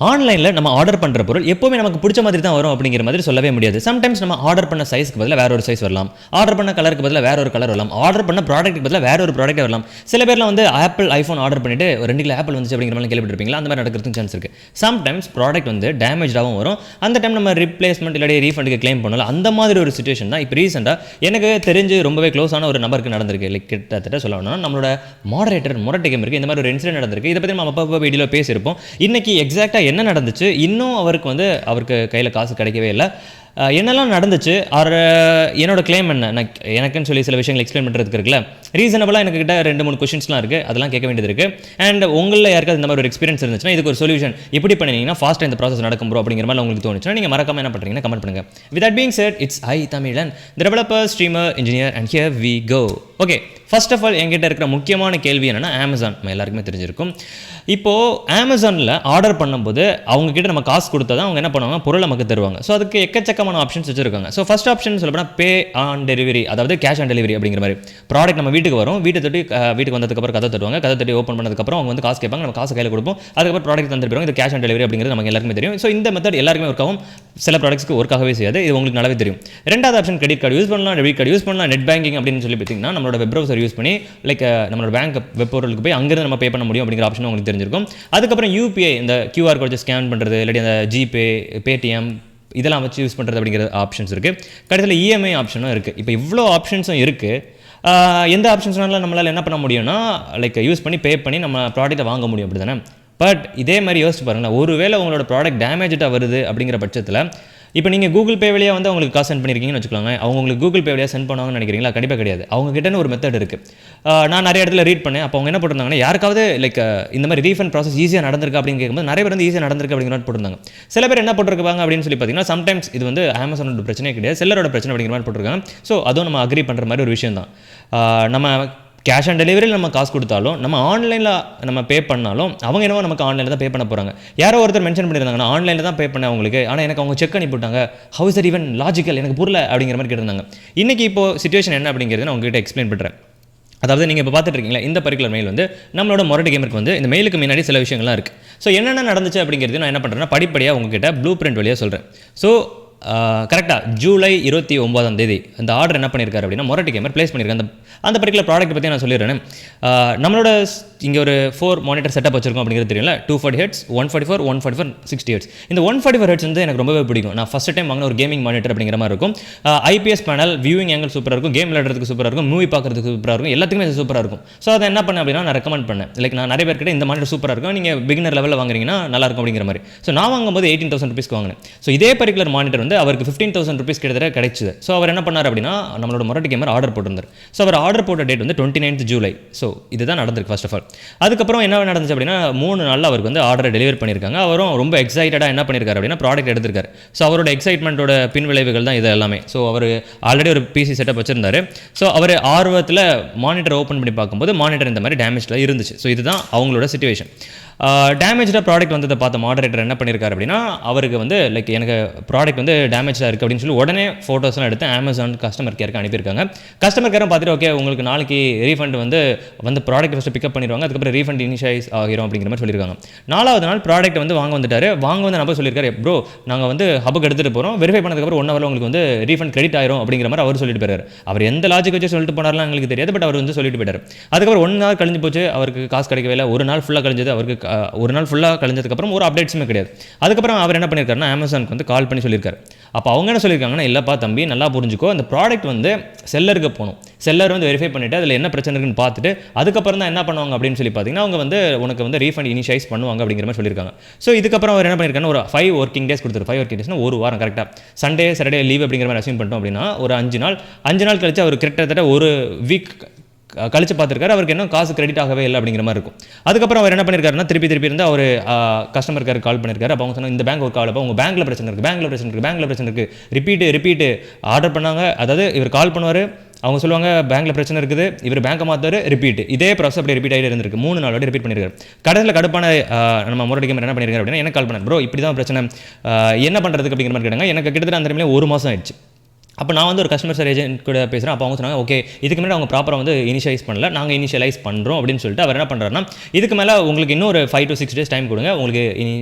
ஆன்லைனில் நம்ம ஆர்டர் பண்ணுற பொருள் எப்போவுமே நமக்கு பிடிச்ச மாதிரி தான் வரும் அப்படிங்கிற மாதிரி சொல்லவே முடியாது. சம்டைம்ஸ் நம்ம ஆர்டர் பண்ண சைஸ்க்கு பதிலாக வேற ஒரு சைஸ் வரலாம், ஆர்டர் பண்ண கலருக்கு பதிலாக வேற ஒரு கலர் வரலாம், ஆர்டர் பண்ண ப்ராடக்ட்டுக்கு பதிலாக வேற ஒரு ப்ராடக்ட் வரலாம். சில பேர்லாம் வந்து ஐஃபோன் ஆர்டர் பண்ணிட்டு 2 கிலோ ஆப்பிள் வந்துச்சு அப்படிங்கிற மாதிரி கேள்விப்பட்டிருப்பீங்களா? அந்த மாதிரி நடக்கிறதுக்கு சான்ஸ் இருக்குது. சம்டைம்ஸ் ப்ராடக்ட் வந்து டேமேஜாகவும் வரும். அந்த டைம் நம்ம ரிப்ளேஸ்மெண்ட் இல்லாட்டி ரீஃபண்டுக்கு கிளைம் பண்ணல. அந்த மாதிரி ஒரு சுச்சுவேஷன் தான் இப்போ ரீசெண்டாக எனக்கு தெரிஞ்சு ரொம்பவே க்ளோஸான ஒரு நபருக்கு நடந்திருக்கு. லைக் கிட்டத்தட்ட சொல்லணும்னா நம்மளோட மாடரேட்டர் முரட்டை கேமருக்கு இந்த மாதிரி ஒரு இன்சிடென்ட் நடந்திருக்கு. இதை பற்றி நம்ம அப்பப்போ வீடியோவில் பேசியிருப்போம். இன்னைக்கு எக்ஸாக்டாக என்ன நடந்துச்சு, இன்னும் அவருக்கு கையில் காசு கிடைக்கவே இல்லை, என்னெல்லாம் நடந்துச்சு, என்னோட கிளைம் என்ன, நான் எனக்குன்னு சொல்லி சில விஷயங்கள் எக்ஸ்பிளைன் பண்ணுறதுக்கு இருக்குல்ல, ரீசனபிளாக எனக்கு கிட்ட 2-3 கொஷின்ஸ்லாம் இருக்குது, அதெல்லாம் கேட்க வேண்டியது இருக்குது. அண்ட் உங்களில் யாருக்காவது இந்த மாதிரி ஒரு எக்ஸ்பீரியன்ஸ் இருந்துச்சுன்னா இதுக்கு ஒரு சொல்யூஷன் எப்படி பண்ணிங்கன்னா ஃபாஸ்ட்டாக இந்த ப்ராசஸ் நடக்கும் ப்ரோ அப்படிங்கிற மாதிரி உங்களுக்கு தோணுச்சுன்னா நீங்கள் மறக்காம என்ன பண்ணுறீங்கன்னா கமெண்ட் பண்ணுங்கள். With that being set, it's I.Tamizhan, the developer, streamer, engineer, and here we go. Okay, first of all என்கிட்ட இருக்கிற முக்கியமான கேள்வி என்னென்னா அமேசான். நம்ம எல்லாருக்குமே தெரிஞ்சிருக்கும். இப்போது அமேசானில் ஆர்டர் பண்ணும்போது அவங்கக்கிட்ட நம்ம காசு கொடுத்தா தான் அவங்க என்ன பண்ணுவாங்க, பொருள் நமக்கு தருவாங்க. ஸோ அதுக்கு எக்கச்சக்கமான ஆப்ஷன்ஸ் வச்சுருக்காங்க. ஸோ ஃபர்ஸ்ட் ஆப்ஷன் சொல்லப்போனால் பே ஆன் டெலிவரி, அதாவது கேஷ் ஆன் டெலிவரி அப்படிங்கிற மாதிரி. ப்ராடக்ட் நம்ம வீட்டுக்கு வரும், வீட்டுக்கு வந்ததுக்கப்புறம் கதை தருவாங்க, கதை தட்டி ஓப்பன் பண்ணதுக்கப்புறம் அவங்க வந்து காசு கேட்பாங்க, நம்ம காசு கையில் கொடுப்போம், அதுக்கப்புறம் ப்ராடக்ட் தந்துருப்பாங்க. இது கேஷ் ஆன் டெலிவரி அப்படிங்கிறது நமக்கு எல்லாருக்குமே தெரியும். ஸோ இந்த மெத்தட் எல்லாருக்குமே ஒர்க் ஆகும், சில ப்ராடக்ட்ஸ்க்கு ஒர்க் ஆகவே செய்யாது. இது உங்களுக்கு நல்லாவே தெரியும். ரெண்டாவது ஆப்ஷன் கிரெடிட் கார்டு யூஸ் பண்ணலாம், டெபிட் கார்டு யூஸ் பண்ணலாம், நெட் பேங்கிங் அப்படின்னு சொல்லி பார்த்தீங்கன்னா நம்மளோட வெப் ப்ரௌசர் யூஸ் பண்ணி லைக் நம்மளோட பேங்க் வெப் போர்ட்டலுக்கு போய் அங்கிருந்து நம்ம பே பண்ண முடியும் அப்படிங்கிற ஆப்ஷன் உங்களுக்கு தெரிஞ்சிருக்கும். அதுக்கப்புறம் யூபிஐ, இந்த QR கோட் ஸ்கேன் பண்ணுறது, இல்லாட்டி அந்த ஜிபே, பேடிஎம் இதெல்லாம் வச்சு யூஸ் பண்ணுறது அப்படிங்கிற ஆப்ஷன்ஸ் இருக்குது. கடைசியில் இஎம்ஐ ஆப்ஷனும் இருக்குது. இப்போ இவ்வளோ ஆப்ஷன்ஸும் இருக்குது. எந்த ஆப்ஷன்ஸ்னால நம்மளால் என்ன பண்ண முடியும்னா லைக் யூஸ் பண்ணி பே பண்ணி நம்ம ப்ராடக்ட்டை வாங்க முடியும், அப்படி தானே? பட் இதே மாதிரி யோசிச்சு பாருங்களேன், ஒருவேளை உங்களோட ப்ராடக்ட் டேமேஜாக வருது அப்படிங்கிற பட்சத்தில் இப்போ நீங்கள் கூகுள் பே வழியாக வந்து அவங்களுக்கு காசு சென்ட் பண்ணியிருக்கீங்கன்னு வச்சுக்கோங்க, அவங்க உங்களுக்கு கூகுள் பே வழியாக சென்ட் பண்ணுவாங்கன்னு நினைக்கிறீங்களா? கண்டிப்பாக கிடையாது. அவங்க கிட்டேன்னு ஒரு மெத்தட் இருக்குது. நான் நிறைய இடத்துல ரீட் பண்ணேன். அப்போ அவங்க என்ன போட்டிருந்தாங்கன்னா, யாருக்காவது லைக் இந்த மாதிரி ரீஃபண்ட் ப்ராசஸ் ஈஸியாக நடந்திருக்கு அப்படின்னு கேட்கும்போது நிறைய பேர் வந்து ஈஸியாக நடந்திருக்கு அப்படிங்கிற மாதிரி போட்டிருந்தாங்க. சில பேர் என்ன போட்டிருக்காங்க அப்படின்னு சொல்லி பார்த்தீங்கன்னா, சம்டைம்ஸ் இது வந்து அமேசானோட பிரச்சனையே கிடையாது, செல்லரோட பிரச்சனை அப்படிங்கிற மாதிரி போட்டிருக்காங்க. ஸோ அதுவும் நம்ம அக்ரி பண்ணுற மாதிரி ஒரு விஷயம் தான். நம்ம கேஷ் ஆன் டெலிவரியில் நம்ம காசு கொடுத்தாலும், நம்ம ஆன்லைனில் நம்ம பே பண்ணாலும் அவங்க என்னவோ நமக்கு ஆன்லைனில் தான் பே பண்ண போகிறாங்க. யாரோ ஒருத்தர் மென்ஷன் பண்ணியிருந்தாங்க, நான் ஆன்லைனில் தான் பே பண்ணேன் அவங்களுக்கு, ஆனால் எனக்கு அவங்க செக் அனுப்பிவிட்டாங்க, how is that even logical, எனக்கு புரியல அப்படிங்கிற மாதிரி கேட்டிருந்தாங்க. இன்றைக்கி இப்போது சிச்சுவேஷன் என்ன அப்படிங்கிறது நான் உங்ககிட்ட எக்ஸ்பிளைன் பண்ணுறேன். அதாவது நீங்கள் இப்போ பார்த்துட்டு இருக்கீங்களா, இந்த பர்டிகுலர் மெயில் வந்து நம்மளோட மொரட்டு கேமருக்கு வந்து இந்த மெயிலுக்கு முன்னாடி சில விஷயங்கள்லாம் இருக்குது. ஸோ என்னென்ன நடந்துச்சு அப்படிங்கிறது நான் என்ன பண்ணுறேன்னா படிப்படியாக உங்ககிட்ட ப்ளூ பிரிண்ட் வழியாக சொல்கிறேன். ஸோ கரெக்டாக ஜூலை 29 அந்த ஆர்டர் என்ன பண்ணியிருக்காரு அப்படின்னா மொரட்டு கேமர் ப்ளேஸ் பண்ணியிருக்காங்க. அந்த பர்டிகுலர் ப்ராடக்ட் பற்றி நான் சொல்லிடுறேன். நம்மளோட இங்கே ஒரு 4 மானிட்டர் செட்டப் வச்சிருக்கோம் அப்படிங்கிறது தெரியல. 240 Hz, 144, 144, 60 Hz. இந்த 144 Hz வந்து எனக்கு ரொம்பவே பிடிக்கும். நான் ஃபஸ்ட் டைம் வாங்கின ஒரு கேமிங் மானிட்டர் அப்படிங்கிற மாதிரி இருக்கும். IPS பேனல், வியூவிங் ஆங்கிள் சூப்பராக இருக்கும், கேம் விளையாடுறதுக்கு சூப்பராக இருக்கும், மூவி பார்க்குறதுக்கு சூப்பராக இருக்கும், எல்லாத்துக்குமே சூப்பராக இருக்கும். ஸோ அதை என்ன பண்ணேன் அப்படின்னா நான் ரெக்கமெண்ட் பண்ணேன். லைக் நான் நிறைய பேர்கிட்ட இந்த மானிட்டர் சூப்பராக இருக்கும், நீங்கள் பிகினர் லெவலில் வாங்குறீங்கன்னா நல்லாயிருக்கும் அப்படிங்கிற மாதிரி. ஸோ நான் வாங்கும்போது 18,000 rupees வாங்கினேன். ஸோ இதே பர்டிகுலர் மானிட்டர் வந்து அவருக்கு 15,000 rupees கிட்டத்தட்ட கிடைச்சிது. ஸோ அவர் என்ன பண்ணார் அப்படின்னா நம்மளோட மொரட்டு கேமர் ஆர்டர் போட்டிருந்தார். ஸோ அவர் ஆர்டர் போட்ட டேட் வந்து 29th ஜூலை. ஸோ இதுதான் நடந்திருக்கு ஃபர்ஸ்ட் ஆஃப் ஆல். அதுக்கப்புறம் என்ன நடந்துச்சு அப்படின்னா 3 நாளில் அவருக்கு வந்து ஆர்டரை டெலிவரி பண்ணியிருக்காங்க. அவரும் ரொம்ப எக்ஸைட்டடாக என்ன பண்ணியிருக்காரு அப்படின்னா ப்ராடக்ட் எடுத்திருக்காரு. ஸோ அவரோட எக்ஸைட்மெண்ட்டோட பின் விளைவுகள் தான் இது எல்லாமே. ஸோ அவர் ஆல்ரெடி ஒரு பிசி செட்டப் வச்சிருந்தாரு. ஸோ அவர் ஆர்வத்தில் மானிட்டர் ஓப்பன் பண்ணி பார்க்கும்போது மானிட்டர் இந்த மாதிரி டேமேஜில் இருந்துச்சு. ஸோ இதுதான் அவங்களோட சிச்சுவேஷன். டேமேஜாக ப்ராடக்ட் வந்ததை பார்த்த மாடரேட்டர் என்ன பண்ணியிருக்காரு அப்படின்னா அவருக்கு வந்து லைக் எனக்கு ப்ராடக்ட் வந்து டேமேஜாக இருக்குது அப்படின்னு சொல்லி உடனே ஃபோட்டோஸ்லாம் எடுத்து அமேசான் கஸ்டமர் கேருக்கு அனுப்பியிருக்காங்க. கஸ்டமர் கேரும் பார்த்துட்டு ஓகே உங்களுக்கு நாளைக்கு ரீஃபண்ட் வந்து ப்ராடக்ட் ஃபஸ்ட்டு பிக்கப் பண்ணிடுவாங்க, அதுக்கப்புறம் ரீஃபண்ட் இனிஷியலைஸ் ஆகிரும் அப்படிங்கிற மாதிரி சொல்லியிருக்காங்க. 4வது நாள் ப்ராடக்ட் வந்து வாங்க வந்துட்டாரு. வாங்க வந்து நம்ப சொல்லியிருக்காரு, ப்ரோ நாங்கள் வந்து ஹப்புக்கு எடுத்துகிட்டு போகிறோம், வெரிஃபை பண்ணதுக்கப்புறம் 1 hour உங்களுக்கு வந்து ரீஃபண்ட் கிரெடிட் ஆயிரும் அப்படிங்கிற மாதிரி அவர் சொல்லிட்டு போயிறாரு. அவர் எந்த லாஜிக் வச்சு சொல்லிட்டு போனார்லாம் எங்களுக்கு தெரியாது, பட் அவர் வந்து சொல்லிட்டு போயிட்டார். அதுக்கப்புறம் 1 hour கழிஞ்சு போச்சு, அவருக்கு காசு கிடைக்கவே இல்லை. 1 நாள் ஃபுல்லாக கழிஞ்சது, அவருக்கு 1 நாள் ஃபுல்லாக கழிஞ்சதுக்கப்புறம் ஒரு அப்டேட்ஸுமே கிடையாது. அதுக்கப்புறம் அவர் என்ன பண்ணியிருக்காருன்னா அமேசானுக்கு வந்து கால் பண்ணி சொல்லியிருக்காரு. அப்போ அவங்க என்ன சொல்லியிருக்காங்கன்னா, இல்லைப்பா தம்பி நல்லா புரிஞ்சுக்கோ, அந்த ப்ராடக்ட் வந்து செல்லருக்கு போகணும், செல்லர் வந்து வெரிஃபை பண்ணிவிட்டு அதில் என்ன பிரச்சனை இருக்குன்னு பார்த்துட்டு அதுக்கப்புறம் தான் என்ன பண்ணுவாங்க அப்படின்னு சொல்லி பார்த்தீங்கன்னா அவங்க வந்து உனக்கு வந்து ரீஃபண்ட் இனிஷியலைஸ் பண்ணுவாங்க அப்படிங்கிற மாதிரி சொல்லியிருக்காங்க. ஸோ இதுக்கப்புறம் அவர் என்ன பண்ணியிருக்காங்க, ஒரு 5 working days கொடுத்துரு. 5 working days ஒரு வாரம் கரெக்டாக சண்டே சாட்டர்டே லீவ் அப்படிங்கிற மாதிரி அசியூம் பண்ணிட்டோம் அப்படின்னா ஒரு 5 நாள் கழிச்சு அவர் கிட்டத்தட்ட ஒரு வீக் கழிச்சு பார்த்துருக்காரு. அவருக்கு இன்னும் காசு கிரெடிட் ஆகவே இல்லை அப்படிங்கிற மாதிரி இருக்கும். அதுக்கப்புறம் அவர் என்ன பண்ணியிருக்காருன்னா திருப்பி இருந்து அவர் கஸ்டமர் கேருக்கு கால் பண்ணியிருக்காரு. அப்போ அவங்க சொன்னாங்க இந்த பேங்க் ஒர்க் ஆகலப்போ உங்கள் பேங்க்கில் பிரச்சனை இருக்குது, ரிப்பீட்டு ஆர்டர் பண்ணாங்க. அதாவது இவர் கால் பண்ணுவார், அவங்க சொல்லுவாங்க பேங்க்கில் பிரச்சனை இருக்குது, இவர் பேங்கை மாற்றாரு, ரிப்பீட், இதே ப்ராசஸ் அப்படி ரிப்பீட் ஆகிட்டு இருந்திருக்கு. 3 நாள் ரிப்பீட் பண்ணியிருக்காரு. கடைசியில் கடுப்பான நம்ம மொரட்டு கேமர் என்ன பண்ணியிருக்காரு அப்படின்னா எனக்கு கால் பண்ணார், ப்ரோ இப்படி தான் பிரச்சனை, என்ன பண்ணுறதுக்கு அப்படிங்கிற மாதிரி கேட்டாங்க. எனக்கு கிட்டத்தட்ட அந்த டைமில் 1 மாதம் ஆயிடுச்சு. அப்போ நான் வந்து ஒரு கஸ்டமர் சர்வீஸ் ஏஜென்ட் கூட பேசுகிறேன். அப்போ அவங்க சொன்னாங்க, ஓகே இதுக்கு முன்னாடி அவங்க ப்ராப்பராக வந்து இனிஷியலைஸ் பண்ணல, நாங்கள் இனிஷியலைஸ் பண்ணுறோம் அப்படின்னு சொல்லிட்டு அவர் என்ன பண்ணுறாருன்னா, இதுக்கு மேலே உங்களுக்கு இன்னும் ஒரு 5 to 6 days டைம் கொடுங்க, உங்களுக்கு இனி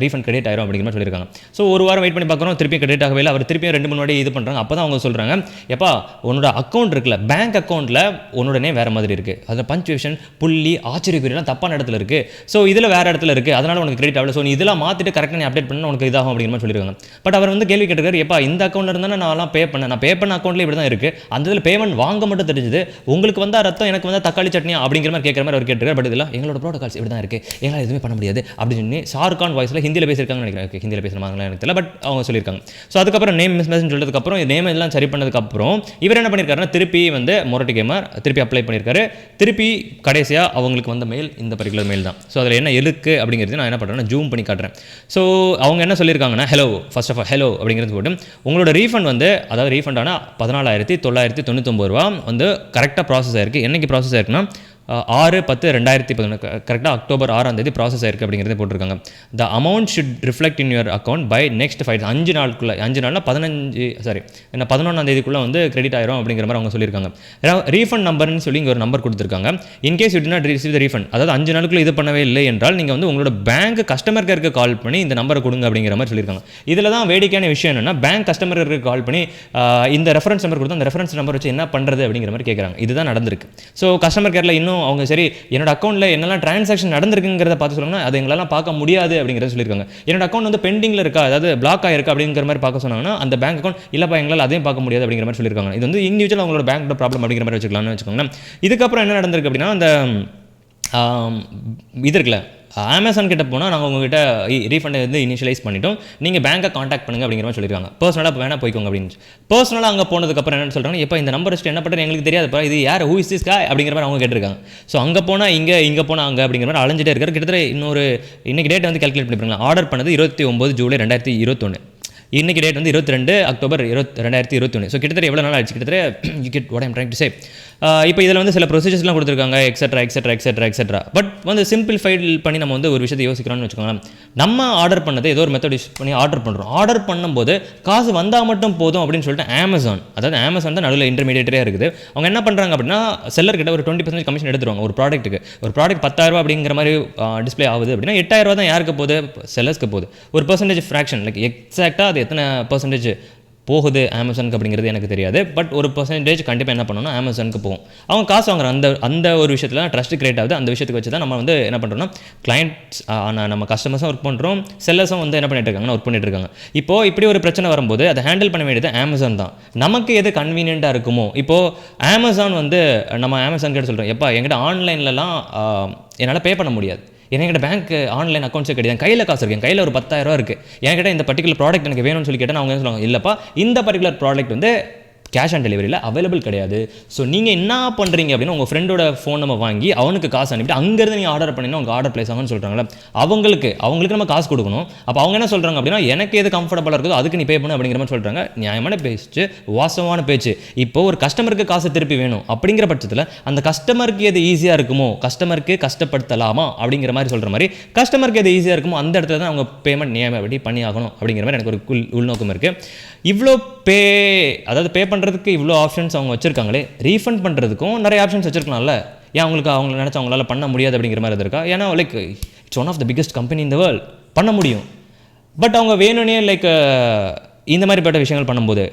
ரீஃபண்ட் கிரெடிட் ஆயிரும் அப்படிங்கிற மாதிரி சொல்லியிருக்காங்க. ஸோ ஒரு வாரம் வெயிட் பண்ணி பார்க்குறோம், திருப்பி கிரெடிட் ஆகவே இல்லை. அவர் திருப்பியும் 2-3 வாட்டி இது பண்ணுறாங்க. அப்போ தான் அவங்க சொல்கிறாங்க, எப்பா உன்னோட அக்கௌண்ட் இருக்குல்ல, பேங்க் அக்கௌண்ட்டில் உன்னோட நேம் வேறு மாதிரி இருக்குது, அதில் பஞ்சுவேஷன் புள்ளி ஆச்சரியக்குறியெல்லாம் தப்பான இடத்துல இருக்குது, ஸோ இதில் வேறு இடத்துல இருக்குது, அதனால் உனக்கு கிரெடிட் ஆகல, ஸோ நீ இதெல்லாம் மாற்றிட்டு கரெக்டாக நீ அப்டேட் பண்ணால் உனக்கு இதாகும் அப்படிங்கிற மாதிரி சொல்லியிருக்காங்க. பட் அவர் வந்து கேள்வி கேட்டிருக்காரு, எப்பா இந்த அக்கௌண்ட்டில் இருந்தால் நான் பே பண்ண அக்கௌண்ட்லேயே இப்படி தான் இருக்குது, அந்த இதில் பேமெண்ட் வாங்க மட்டும் தெரிஞ்சுது, உங்களுக்கு வந்தால் ரத்தம் எனக்கு வந்தால் தக்காளி சட்னி அப்படிங்கிற மாதிரி கேட்குற மாதிரி அவர் கேட்டிருக்காரு. பட் இதெல்லாம் எங்களோட ப்ரோட்டோகால்ஸ் இப்படி தான் இருக்குது, எங்களால் எதுவுமே பண்ண முடியாது அப்படின்னு சொல்லி ஷாருக்கான் வாய்ஸில் ஹிந்தியில் பேசியிருக்காங்கன்னு நினைக்கிறேன். ஓகே ஹிந்தியில் பேசுகிறாங்களா எனக்கு தெரியல, பட் அவங்க சொல்லியிருக்காங்க. ஸோ அதுக்கப்புறம் நேம் மிஸ்மேட்ச்னு சொல்லிட்டதுக்கப்புறம் நேம் எல்லாம் சரி பண்ணதுக்கப்புறம் இவர் என்ன பண்ணியிருக்காருன்னா, திருப்பி வந்து மொரட்டி கேமர் திருப்பி அப்ளை பண்ணியிருக்காரு. திருப்பி கடைசியாக அவங்களுக்கு வந்த மெயில் இந்த பர்டிகுலர் மெயில் தான். ஸோ அதில் என்ன இருக்கு அப்படிங்கிறது நான் என்ன பண்ணுறேன்னா ஜூம் பண்ணி காட்டுறேன். ஸோ அவங்க என்ன சொல்லியிருக்காங்கன்னா, hello first of all hello அப்படிங்கிறது போட்டு உங்களோட ரீஃபண்ட் வந்து, அதாவது ரீஃபண்ட் ஆனால் 14,999 ரூபா வந்து கரெக்டாக ப்ராசஸ் ஆயிருக்கு. என்னைக்கு ப்ராசஸ் ஆயிருக்குன்னா 6/10/2011 கரெக்டாக அக்டோபர் 6ஆம் தேதி ப்ராசஸ் ஆயிருக்கு அப்படிங்கிறத போட்டிருக்காங்க. The amount should reflect in your account by next 5 நாளுக்குள்ளே, 5 நாளில் 11ஆம் தேதிக்குள்ளே வந்து கிரெடிட் ஆயிரும் அப்படிங்கிற மாதிரி அவங்க சொல்லியிருக்காங்க. ரீஃபண்ட் நம்பர்னு சொல்லி இங்கே ஒரு நம்பர் கொடுத்துருக்காங்க. In case you do not receive the refund, அதாவது 5 நாளுக்குள்ளே இது பண்ணவே இல்லை என்றால் நீங்கள் வந்து உங்களோட பேங்க் கஸ்டமர் கேருக்கு கால் பண்ணி இந்த நம்பரை கொடுங்க அப்படிங்கிற மாதிரி சொல்லியிருக்காங்க. இதில் தான் வேடிக்கையான விஷயம் என்னென்னா, பேங்க் கஸ்டமர் கேருக்கு கால் பண்ணி இந்த ரெஃபரன்ஸ் நம்பர் கொடுத்து அந்த ரெஃபரன்ஸ் நம்பர் வச்சு என்ன பண்ணுறது அப்படிங்கிற மாதிரி கேட்குறாங்க. இதுதான் நடந்திருக்கு. ஸோ கஸ்டமர் கேரில் இன்னும் அவங்க சரி என்னோட அக்கௌண்ட்டில் என்னெல்லாம் டிரான்சாக்ஷன் நடந்திருக்குங்கிறத பார்த்து சொல்லணும்னா அது எங்களால் பார்க்க முடியாது அப்படிங்கிறத சொல்லியிருக்காங்க. என்னோட அக்கௌண்ட் வந்து பெண்டிங்கில் இருக்கா, அதாவது பிளாக் ஆயிருக்கா அப்படிங்கிற மாதிரி பார்க்க சொன்னாங்கன்னா அந்த பேங்க் அக்கௌண்ட் இல்லைப்பா எங்களால் அதையும் பார்க்க முடியாது அப்படிங்கிற மாதிரி சொல்லியிருக்காங்க. இது வந்து இண்டிவிஜுவல் அவங்களோட பேங்க் ப்ராப்ளம் அப்படிங்கிற மாதிரி வச்சுக்கலாம்னு வச்சுக்கோங்களேன். இதுக்கப்புறம் என்ன நடந்திருக்கு அப்படின்னா, அந்த இது இருக்குல்ல, அமேசான் கிட்ட போனால் நாங்கள் உங்ககிட்ட ரீஃபண்டை வந்து இனிஷியலைஸ் பண்ணிட்டோம், நீங்கள் பேங்கை காண்டாக்ட் பண்ணுங்க அப்படிங்கிற மாதிரி சொல்லியிருக்காங்க. பர்சனலாக வேணா போய்க்கோங்க அப்படின்னு. பர்சனலாக அங்கே போனதுக்கப்புறம் என்னன்னு சொல்கிறாங்க, எப்போ இந்த நம்பர் வச்சுட்டு என்ன பண்ணுறது எங்களுக்கு தெரியாதுப்பா, இது யார் ஹூ இஸ் திஸ் காய் அப்படிங்கிற மாதிரி அவங்க கேட்டிருக்காங்க. ஸோ அங்கே போனால் இங்கே போனால் அங்கே அப்படிங்கிற மாதிரி அலைஞ்சிட்டே இருக்காரு. கிட்டத்தட்ட இன்னொரு இன்னைக்கு டேட் வந்து கால்குலேட் பண்ணிப்பாங்க. ஆர்டர் பண்ணது 29 ஜூலை 2021, இன்றைக்கி டேட் வந்து 22 அக்டோபர் 2021. ஸோ கிட்டத்தட்ட எவ்வளோ நாள் ஆச்சு, கிட்டத்தட்ட you get what I'm trying to say. இப்போ இதில் வந்து சில ப்ரொசீஜர்ஸ்லாம் கொடுத்துருக்காங்க, எக்ஸெட்ரா. பட் வந்து சிம்பிளிஃபைட் பண்ணி நம்ம வந்து ஒரு விஷயத்தை யோசிக்கிறோம்னு வச்சுக்கோங்களேன். நம்ம ஆர்டர் பண்ணது ஏதோ ஒரு மெத்தட் யூஸ் பண்ணி ஆர்டர் பண்ணுறோம். ஆர்டர் பண்ணும்போது காசு வந்தால் மட்டும் போதும் அப்படின்னு சொல்லிட்டு அமேசான் தான் நடுவில் இன்டர்மீடியேட்டரே இருக்குது. அவங்க என்ன பண்ணுறாங்க அப்படின்னா, செல்லர் கிட்ட ஒரு 20% கமிஷன் எடுத்துருவாங்க. ஒரு ப்ராடக்ட்டுக்கு ஒரு ப்ராடக்ட் 10,000 அப்படிங்கிற மாதிரி டிஸ்பிளே ஆகுது அப்படின்னா 8,000 தான் யாருக்கு போகுது, செல்லர்ஸ்க்கு போகுது. ஒரு பர்சன்டேஜ் ஃப்ராக்ஷன், லைக் எக்ஸாக்டாக அது எத்தனை பர்சன்டேஜ் போகுது அமேசானுக்கு அப்படிங்கிறது எனக்கு தெரியாது. பட் ஒரு பர்சன்டேஜ் கண்டிப்பாக என்ன பண்ணணும்னா அமேசானுக்கு போகும். அவங்க காசு வாங்குற அந்த ஒரு விஷயத்தில் ட்ரஸ்ட் கிரியேட் ஆகுது. அந்த விஷயத்துக்கு வச்சு தான் நம்ம வந்து என்ன பண்ணுறோம்னா, கிளைண்ட்ஸ் நம்ம கஸ்டமர்ஸும் ஒர்க் பண்ணுறோம், செல்லர்ஸும் வந்து என்ன பண்ணிட்டு இருக்காங்கன்னா ஒர்க் பண்ணிட்டு இருக்காங்க. இப்போது இப்படி ஒரு பிரச்சனை வரும்போது அதை ஹேண்டில் பண்ண வேண்டியது அமேசான் தான். நமக்கு எது கன்வீனியண்ட்டாக இருக்குமோ, இப்போது அமேசான் வந்து நம்ம அமேசான் கிட்ட சொல்கிறோம், எப்பா என்கிட்ட ஆன்லைன்லலாம் என்னால் பே பண்ண முடியாது, என்கிட்ட பேங்க் ஆன்லைன் அக்கௌண்ட்ஸே கிடையாது, கையில் காசு இருக்குது, கையில் ஒரு 10,000 இருக்குது, என்கிட்ட இந்த பர்டிகுலர் ப்ராடக்ட் எனக்கு வேணும்னு சொல்லி கேட்டால் அவங்க என்ன சொல்லுவாங்க, இல்லைப்பா இந்த பர்டிகுலர் ப்ராடக்ட் வந்து கேஷ் ஆன் டெலிவரியில் அவைலபிள் கிடையாது. ஸோ நீங்கள் என்ன பண்ணுறீங்க அப்படின்னா, உங்கள் ஃப்ரெண்டோட ஃபோன் நம்ம வாங்கி அவனுக்கு காசு அனுப்பிட்டு அங்கேருந்து நீங்கள் ஆர்டர் பண்ணிங்கன்னா உங்கள் ஆர்டர் ப்ளேஸ் ஆகும்னு சொல்கிறாங்களே, அவங்களுக்கு நம்ம காசு கொடுக்கணும். அப்போ அவங்க என்ன சொல்கிறாங்க அப்படின்னா, எனக்கு எது கம்ஃபர்டபுளாக இருக்குதோ அதுக்கு நீ பே பண்ணு அப்படிங்கிற மாதிரி சொல்கிறாங்க. நியாயமான பேச்சு, வாசமான பேச்சு. இப்போ ஒரு கஸ்டமருக்கு காசு திருப்பி வேணும் அப்படிங்கிற பட்சத்தில் அந்த கஸ்டமருக்கு எது ஈஸியாக இருக்குமோ, கஸ்டமருக்கு கஷ்டப்படுத்தலாமா அப்படிங்கிற மாதிரி சொல்கிற மாதிரி, கஸ்டமருக்கு எது ஈஸியாக இருக்குமோ அந்த இடத்துல தான் அவங்க பேமெண்ட் நியாயமாகப்படி பண்ணி ஆகணும் அப்படிங்கிற மாதிரி எனக்கு ஒரு உள்நோக்கம் இருக்குது. இவ்வளோ அதாவது பே பண்ணுறதுக்கு இவ்வளோ ஆப்ஷன்ஸ் அவங்க வச்சுருக்காங்களே, ரீஃபண்ட் பண்ணுறதுக்கும் நிறைய ஆப்ஷன்ஸ் வச்சுருக்கலாம்ல. ஏன் அவங்கள நினச்சா அவங்களால பண்ண முடியாது அப்படிங்கிற மாதிரி இருக்கா? ஏன்னா like it's one of the biggest company in the world, பண்ண முடியும். பட் அவங்க வேணும்னே லைக் இந்த மாதிரிப்பட்ட விஷயங்கள் பண்ணும்போது,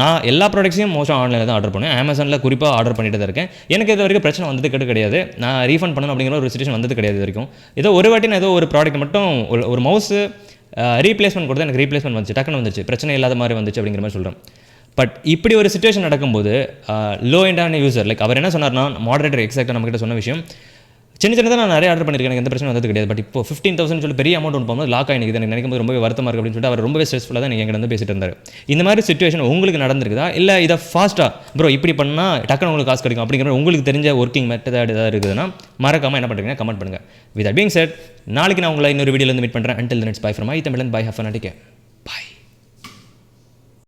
நான் எல்லா ப்ராடக்ட்ஸையும் மோஸ்ட்டாக ஆன்லைனில் தான் ஆர்டர் பண்ணேன். அமேசானில் குறிப்பாக ஆர்டர் பண்ணிட்டு தான் இருக்கேன். எனக்கு இது வரைக்கும் பிரச்சனை வந்தது கிடையாது. நான் ரீஃபண்ட் பண்ணணும் அப்படிங்கிற ஒரு சிச்சுவேஷன் வந்தது கிடையாது வரைக்கும். ஏதோ ஒரு வாட்டி நான் ஏதோ ஒரு ப்ராடக்ட் மட்டும் ஒரு மவுஸு ரீப்ளேஸ்மெண்ட் கொடுத்து எனக்கு ரீப்ளேஸ்மெண்ட் வந்துச்சு, டக்குன்னு வந்துச்சு, பிரச்சனை இல்லாத மாதிரி வந்துச்சு அப்படிங்கிற மாதிரி சொல்கிறேன். பட் இப்படி ஒரு சிச்சுவேஷன் நடக்கும்போது லோ எண்டான யூசர், லைக் அவர் என்ன சொன்னார்னா, மாடரேட்டர் எக்ஸாக்டாக நம்மகிட்ட சொன்ன விஷயம், சின்னதாக நான் நிறைய ஆர்டர் பண்ணியிருக்கேன், எனக்கு எந்த பிரச்சனை வந்தது கிடையாது. பட் இப்போ 15,000 சொல்லி பெரிய அமௌண்ட் ஒன்று போகும்போது லாக் ஆகிடுது, எனக்கு நினைக்கும் போது ரொம்பவே வருத்தமாக இருக்குது அப்படின்னு சொல்லிட்டு அவர் ரொம்பவே ஸ்ட்ரெஸ்ஃபுல்லாக தான் எங்கிட்ட வந்து பேசிட்டு இருந்தார். இந்த மாதிரி சிச்சுவேஷன் உங்களுக்கு நடந்திருக்குதா, இல்லை இதை ஃபாஸ்ட்டாக ப்ரோ இப்படி பண்ணால் டக்குன்னு உங்களுக்கு காசு கிடைக்கும் அப்படிங்கிற மாதிரி உங்களுக்கு தெரிஞ்ச ஒர்க்கிங் மெத்தட் ஏதாவது இருக்குதுன்னா மறக்காமல் என்ன பண்ணுறீங்கன்னா கமெண்ட் பண்ணுங்கள். வித் தட் பீயிங் செட், நாளைக்கு நான் உங்களை இன்னொரு வீடியோவில் மீட் பண்ணுறேன். Until then, it's bye from I.Tamizhan. Bye, have fun, take care.